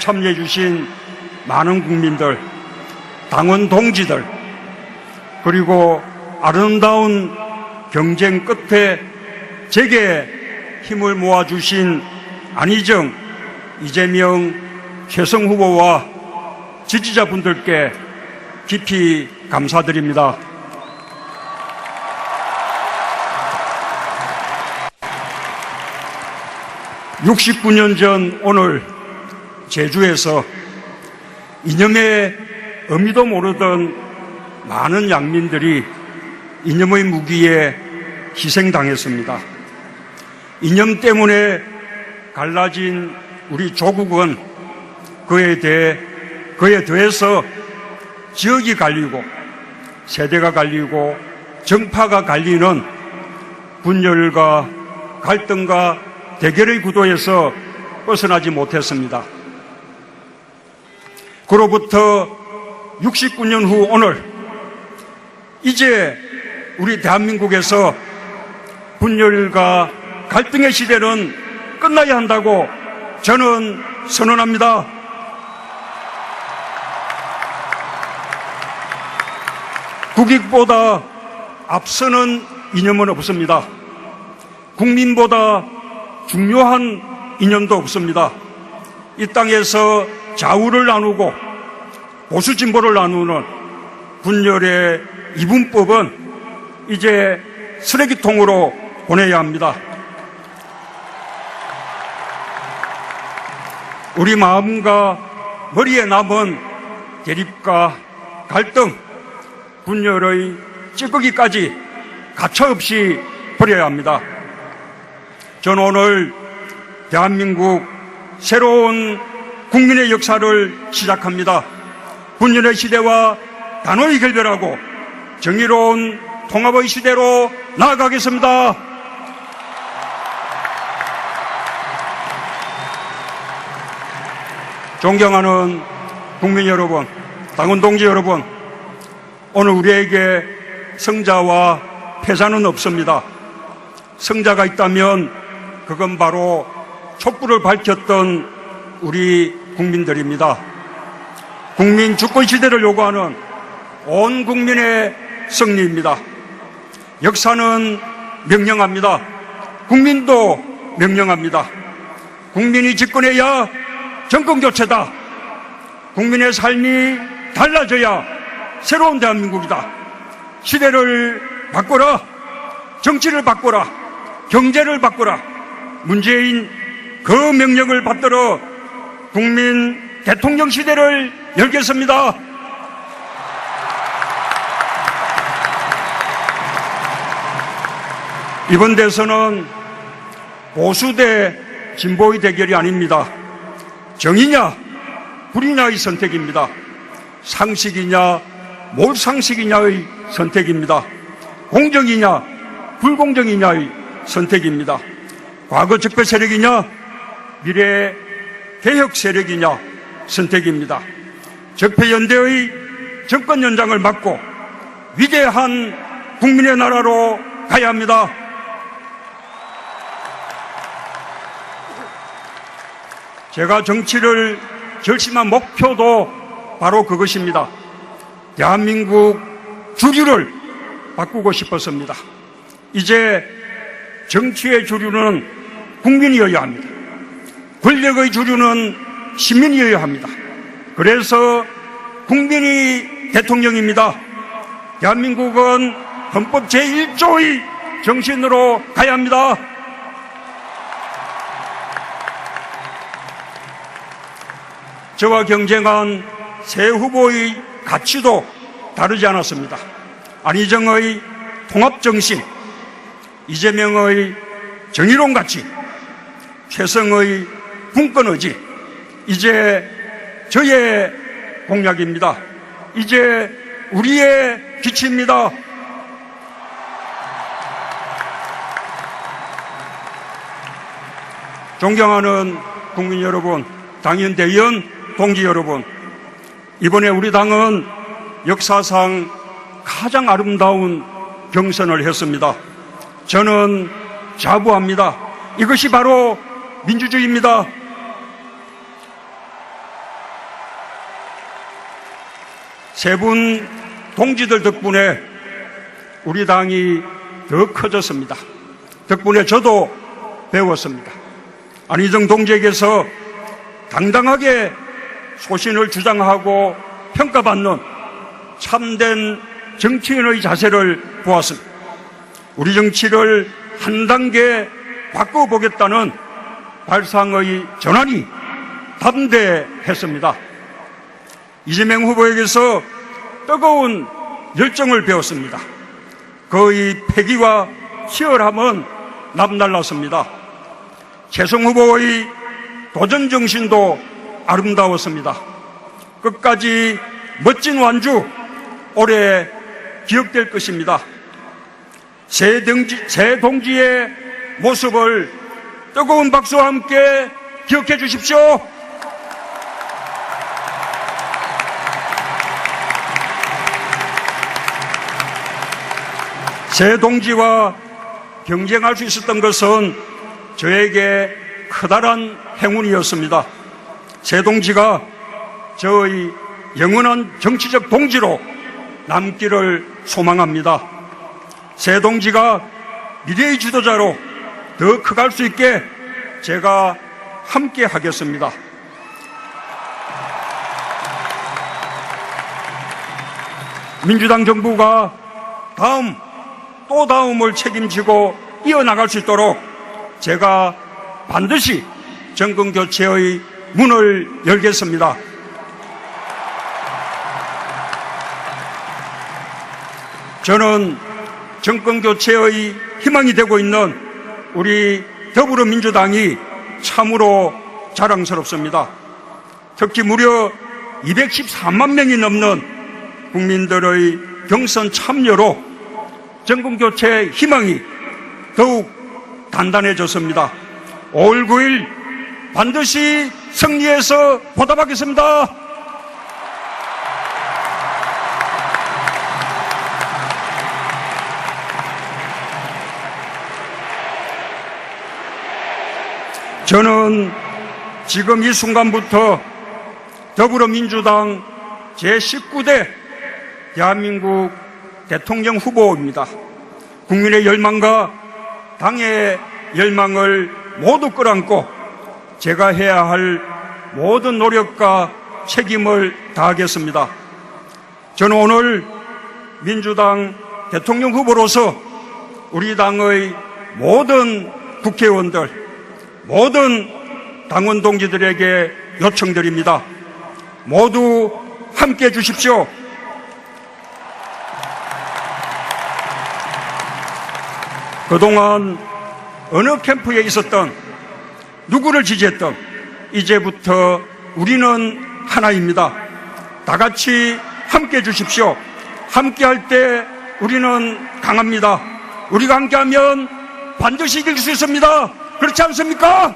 참여해 주신 많은 국민들, 당원 동지들, 그리고 아름다운 경쟁 끝에 제게 힘을 모아주신 안희정, 이재명, 최성 후보와 지지자분들께 깊이 감사드립니다. (69년) 전 오늘 제주에서 이념의 의미도 모르던 많은 양민들이 이념의 무기에 희생당했습니다. 이념 때문에 갈라진 우리 조국은 그에 더해서 지역이 갈리고 세대가 갈리고 정파가 갈리는 분열과 갈등과 대결의 구도에서 벗어나지 못했습니다. 그로부터 69년 후 오늘, 이제 우리 대한민국에서 분열과 갈등의 시대는 끝나야 한다고 저는 선언합니다. 국익보다 앞서는 이념은 없습니다. 국민보다 중요한 이념도 없습니다. 이 땅에서 좌우를 나누고 보수 진보를 나누는 분열의 이분법은 이제 쓰레기통으로 보내야 합니다. 우리 마음과 머리에 남은 대립과 갈등, 분열의 찌꺼기까지 가차없이 버려야 합니다. 저는 오늘 대한민국 새로운 국민의 역사를 시작합니다. 분열의 시대와 단호히 결별하고 정의로운 통합의 시대로 나아가겠습니다. 존경하는 국민 여러분, 당원 동지 여러분, 오늘 우리에게 승자와 패자는 없습니다. 승자가 있다면 그건 바로 촛불을 밝혔던 우리 국민들입니다. 국민 주권 시대를 요구하는 온 국민의 승리입니다. 역사는 명령합니다. 국민도 명령합니다. 국민이 집권해야 정권 교체다. 국민의 삶이 달라져야 새로운 대한민국이다. 시대를 바꿔라. 정치를 바꿔라. 경제를 바꿔라. 문재인 그 명령을 받들어 국민 대통령 시대를 열겠습니다. 이번 대선은 보수 대 진보의 대결이 아닙니다. 정의냐 불의냐의 선택입니다. 상식이냐 몰상식이냐의 선택입니다. 공정이냐 불공정이냐의 선택입니다. 과거 적폐 세력이냐 미래 개혁 세력이냐 선택입니다. 적폐연대의 정권 연장을 막고 위대한 국민의 나라로 가야 합니다. 제가 정치를 결심한 목표도 바로 그것입니다. 대한민국 주류를 바꾸고 싶었습니다. 이제 정치의 주류는 국민이어야 합니다. 권력의 주류는 시민이어야 합니다. 그래서 국민이 대통령입니다. 대한민국은 헌법 제1조의 정신으로 가야 합니다. 저와 경쟁한 세 후보의 가치도 다르지 않았습니다. 안희정의 통합정신, 이재명의 정의로운 가치, 최성의 분권의지, 이제 저의 공약입니다. 이제 우리의 기치입니다. 존경하는 국민 여러분, 당연 대의원 동지 여러분, 이번에 우리 당은 역사상 가장 아름다운 경선을 했습니다. 저는 자부합니다. 이것이 바로 민주주의입니다. 세 분 동지들 덕분에 우리 당이 더 커졌습니다. 덕분에 저도 배웠습니다. 안희정 동지에게서 당당하게 소신을 주장하고 평가받는 참된 정치인의 자세를 보았습니다. 우리 정치를 한 단계 바꿔보겠다는 발상의 전환이 담대했습니다. 이재명 후보에게서 뜨거운 열정을 배웠습니다. 그의 패기와 치열함은 남달랐습니다. 최성 후보의 도전 정신도 아름다웠습니다. 끝까지 멋진 완주 오래 기억될 것입니다. 새 동지의 모습을 뜨거운 박수와 함께 기억해 주십시오. 새 동지와 경쟁할 수 있었던 것은 저에게 커다란 행운이었습니다. 새 동지가 저의 영원한 정치적 동지로 남기를 소망합니다. 새 동지가 미래의 지도자로 더 커갈 수 있게 제가 함께 하겠습니다. 민주당 정부가 또 다음을 책임지고 이어나갈 수 있도록 제가 반드시 정권교체의 문을 열겠습니다. 저는 정권교체의 희망이 되고 있는 우리 더불어민주당이 참으로 자랑스럽습니다. 특히 무려 214만 명이 넘는 국민들의 경선 참여로 정권교체의 희망이 더욱 단단해졌습니다. 5월 9일 반드시 승리해서 보답하겠습니다. 저는 지금 이 순간부터 더불어민주당 제19대 대한민국 대통령 후보입니다. 국민의 열망과 당의 열망을 모두 끌어안고 제가 해야 할 모든 노력과 책임을 다하겠습니다. 저는 오늘 민주당 대통령 후보로서 우리 당의 모든 국회의원들, 모든 당원 동지들에게 요청드립니다. 모두 함께해 주십시오. 그동안 어느 캠프에 있었던 누구를 지지했던 이제부터 우리는 하나입니다. 다 같이 함께해 주십시오. 함께할 때 우리는 강합니다. 우리가 함께하면 반드시 이길 수 있습니다. 그렇지 않습니까?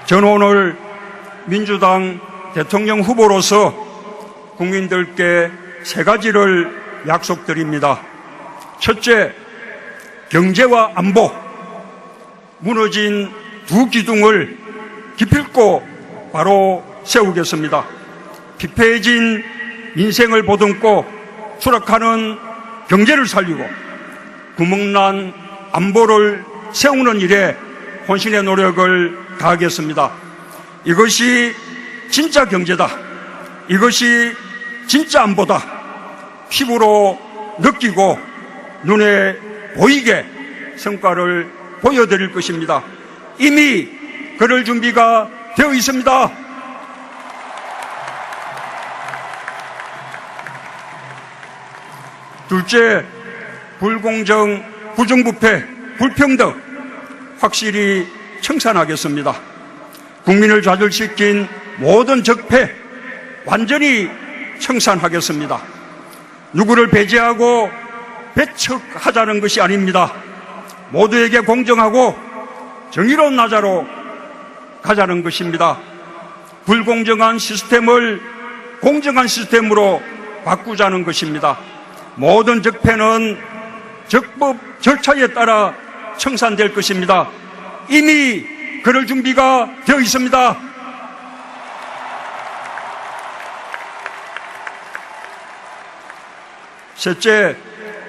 저는 오늘 민주당 대통령 후보로서 국민들께 세 가지를 약속드립니다. 첫째, 경제와 안보, 무너진 두 기둥을 기필코 바로 세우겠습니다. 피폐해진 인생을 보듬고 추락하는 경제를 살리고 구멍난 안보를 세우는 일에 혼신의 노력을 다하겠습니다. 이것이 진짜 경제다. 이것이 진짜 안보다. 피부로 느끼고 눈에 보이게 성과를 보여드릴 것입니다. 이미 그럴 준비가 되어 있습니다. 둘째, 불공정, 부정부패, 불평등 확실히 청산하겠습니다. 국민을 좌절시킨 모든 적폐 완전히 청산하겠습니다. 누구를 배제하고 배척하자는 것이 아닙니다. 모두에게 공정하고 정의로운 나라로 가자는 것입니다. 불공정한 시스템을 공정한 시스템으로 바꾸자는 것입니다. 모든 적폐는 적법 절차에 따라 청산될 것입니다. 이미 그럴 준비가 되어 있습니다. 셋째,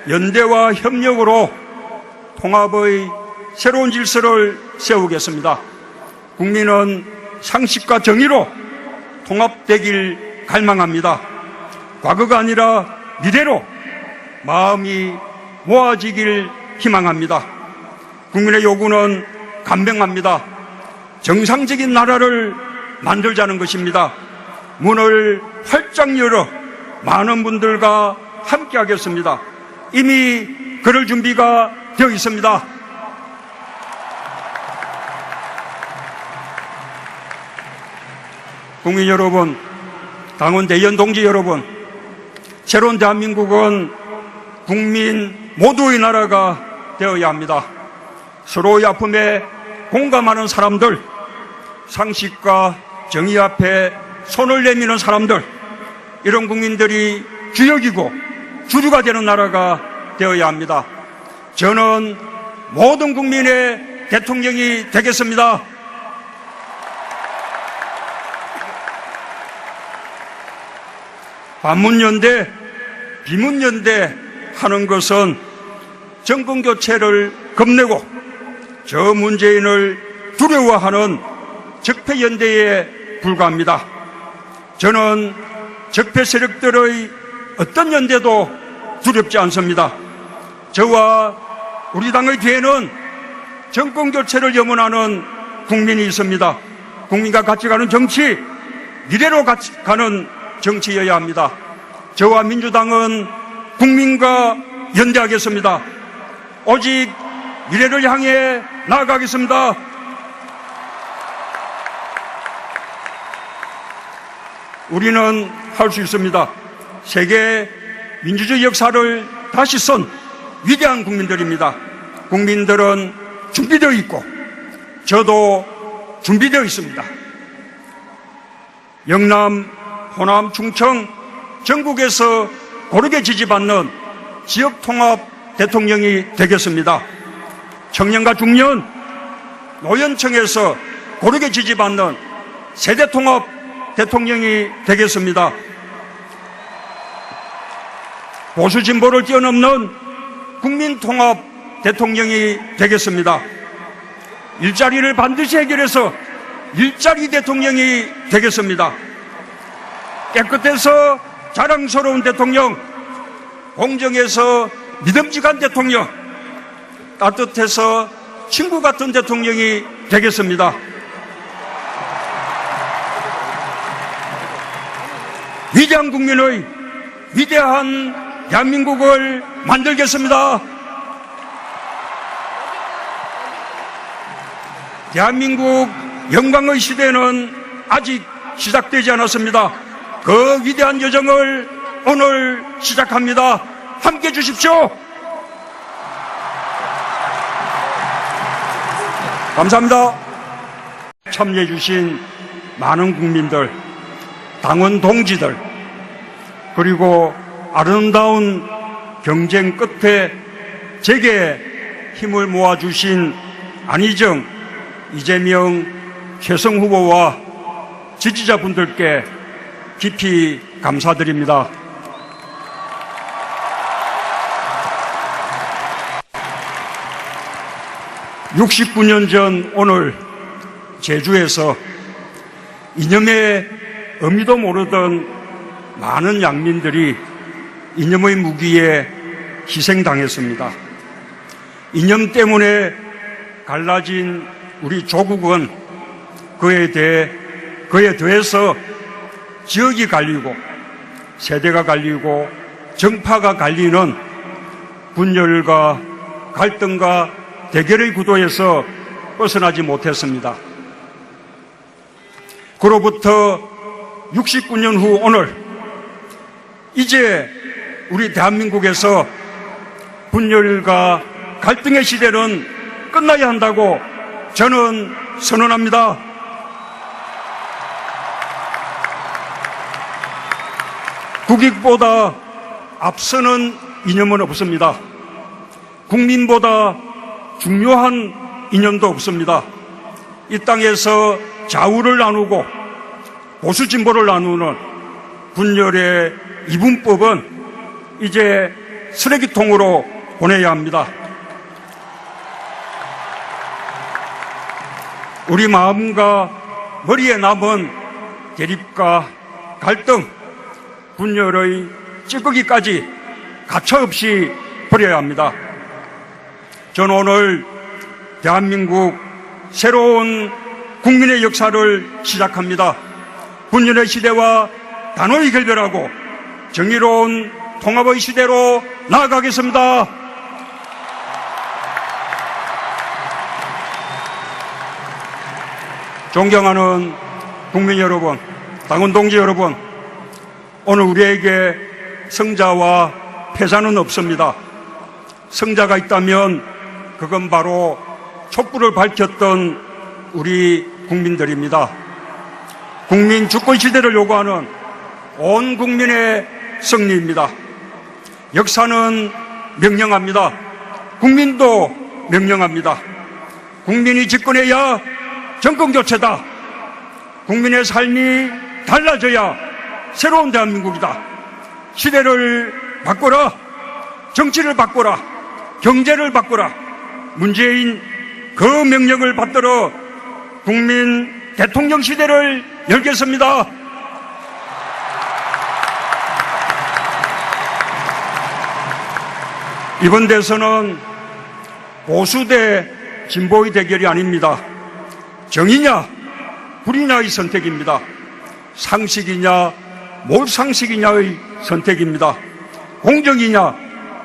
연대와 협력으로 통합의 새로운 질서를 세우겠습니다. 국민은 상식과 정의로 통합되길 갈망합니다. 과거가 아니라 미래로 마음이 모아지길 희망합니다. 국민의 요구는 간명합니다. 정상적인 나라를 만들자는 것입니다. 문을 활짝 열어 많은 분들과 함께 하겠습니다. 이미 그럴 준비가 되어 있습니다. 국민 여러분, 당원 대의원 동지 여러분, 새로운 대한민국은 국민 모두의 나라가 되어야 합니다. 서로의 아픔에 공감하는 사람들, 상식과 정의 앞에 손을 내미는 사람들, 이런 국민들이 주역이고 주류가 되는 나라가 되어야 합니다. 저는 모든 국민의 대통령이 되겠습니다. 반문연대, 비문연대 하는 것은 정권교체를 겁내고 저 문재인을 두려워하는 적폐연대에 불과합니다. 저는 적폐 세력들의 어떤 연대도 두렵지 않습니다. 저와 우리 당의 뒤에는 정권교체를 염원하는 국민이 있습니다. 국민과 같이 가는 정치, 미래로 같이 가는 정치여야 합니다. 저와 민주당은 국민과 연대하겠습니다. 오직 미래를 향해 나아가겠습니다. 우리는 할 수 있습니다. 세계 민주주의 역사를 다시 쓴 위대한 국민들입니다. 국민들은 준비되어 있고 저도 준비되어 있습니다. 영남, 호남, 충청, 전국에서 고르게 지지받는 지역통합 대통령이 되겠습니다. 청년과 중년, 노년층에서 고르게 지지받는 세대통합 대통령이 되겠습니다. 보수 진보를 뛰어넘는 국민통합 대통령이 되겠습니다. 일자리를 반드시 해결해서 일자리 대통령이 되겠습니다. 깨끗해서 자랑스러운 대통령, 공정해서 믿음직한 대통령, 따뜻해서 친구 같은 대통령이 되겠습니다. 위대한 국민의 위대한 대한민국을 만들겠습니다. 대한민국 영광의 시대는 아직 시작되지 않았습니다. 그 위대한 여정을 오늘 시작합니다. 함께해 주십시오. 감사합니다. 참여해 주신 많은 국민들, 당원 동지들, 그리고 아름다운 경쟁 끝에 제게 힘을 모아주신 안희정, 이재명, 최성 후보와 지지자분들께 깊이 감사드립니다. (69년) 전 오늘 제주에서 이념의 의미도 모르던 많은 양민들이 이념의 무기에 희생당했습니다. 이념 때문에 갈라진 우리 조국은 그에 대해서 지역이 갈리고 세대가 갈리고 정파가 갈리는 분열과 갈등과 대결의 구도에서 벗어나지 못했습니다. 그로부터 69년 후 오늘 이제 우리 대한민국에서 분열과 갈등의 시대는 끝나야 한다고 저는 선언합니다. 국익보다 앞서는 이념은 없습니다. 국민보다 중요한 이념도 없습니다. 이 땅에서 좌우를 나누고 보수 진보를 나누는 분열의 이분법은 이제 쓰레기통으로 보내야 합니다. 우리 마음과 머리에 남은 대립과 갈등, 분열의 찌꺼기까지 가차없이 버려야 합니다. 저는 오늘 대한민국 새로운 국민의 역사를 시작합니다. 분열의 시대와 단호히 결별하고 정의로운 통합의 시대로 나아가겠습니다. 존경하는 국민 여러분, 당원 동지 여러분, 오늘 우리에게 성자와 패자는 없습니다. 성자가 있다면 그건 바로 촛불을 밝혔던 우리 국민들입니다. 국민 주권 시대를 요구하는 온 국민의 승리입니다. 역사는 명령합니다. 국민도 명령합니다. 국민이 집권해야 정권 교체다. 국민의 삶이 달라져야 새로운 대한민국이다. 시대를 바꿔라. 정치를 바꿔라. 경제를 바꿔라. 문재인 그 명령을 받들어 국민 대통령 시대를 열겠습니다. 이번 대선은 보수 대 진보의 대결이 아닙니다. 정의냐 불의냐의 선택입니다. 상식이냐 몰상식이냐의 선택입니다. 공정이냐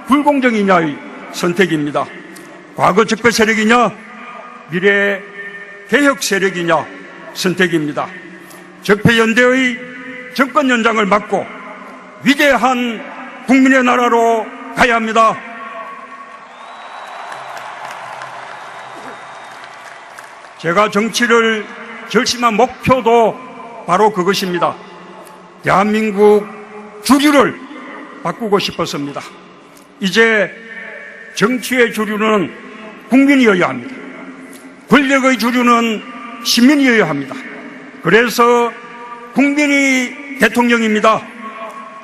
불공정이냐의 선택입니다. 과거 적폐 세력이냐 미래 개혁 세력이냐 선택입니다. 적폐연대의 정권 연장을 막고 위대한 국민의 나라로 가야 합니다. 제가 정치를 결심한 목표도 바로 그것입니다. 대한민국 주류를 바꾸고 싶었습니다. 이제 정치의 주류는 국민이어야 합니다. 권력의 주류는 시민이어야 합니다. 그래서 국민이 대통령입니다.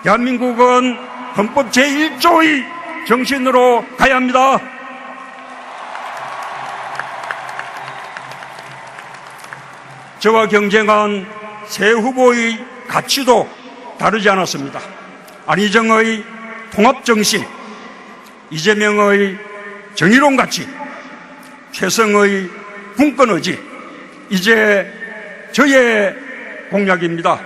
대한민국은 헌법 제1조의 정신으로 가야 합니다. 저와 경쟁한 세 후보의 가치도 다르지 않았습니다. 안희정의 통합정신, 이재명의 정의로운 가치, 최성의 분권의지, 이제 저의 공약입니다.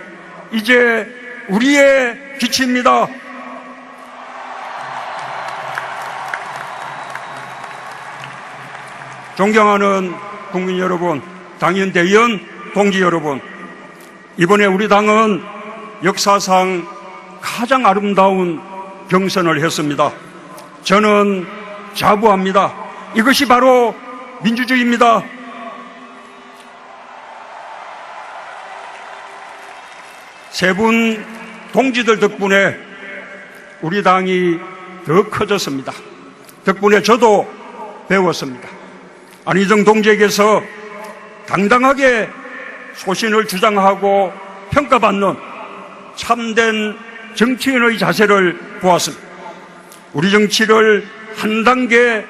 이제 우리의 기치입니다. 존경하는 국민 여러분, 당연 대의원 동지 여러분, 이번에 우리 당은 역사상 가장 아름다운 경선을 했습니다. 저는 자부합니다. 이것이 바로 민주주의입니다. 세 분 동지들 덕분에 우리 당이 더 커졌습니다. 덕분에 저도 배웠습니다. 안희정 동지에게서 당당하게 소신을 주장하고 평가받는 참된 정치인의 자세를 보았습니다. 우리 정치를 한 단계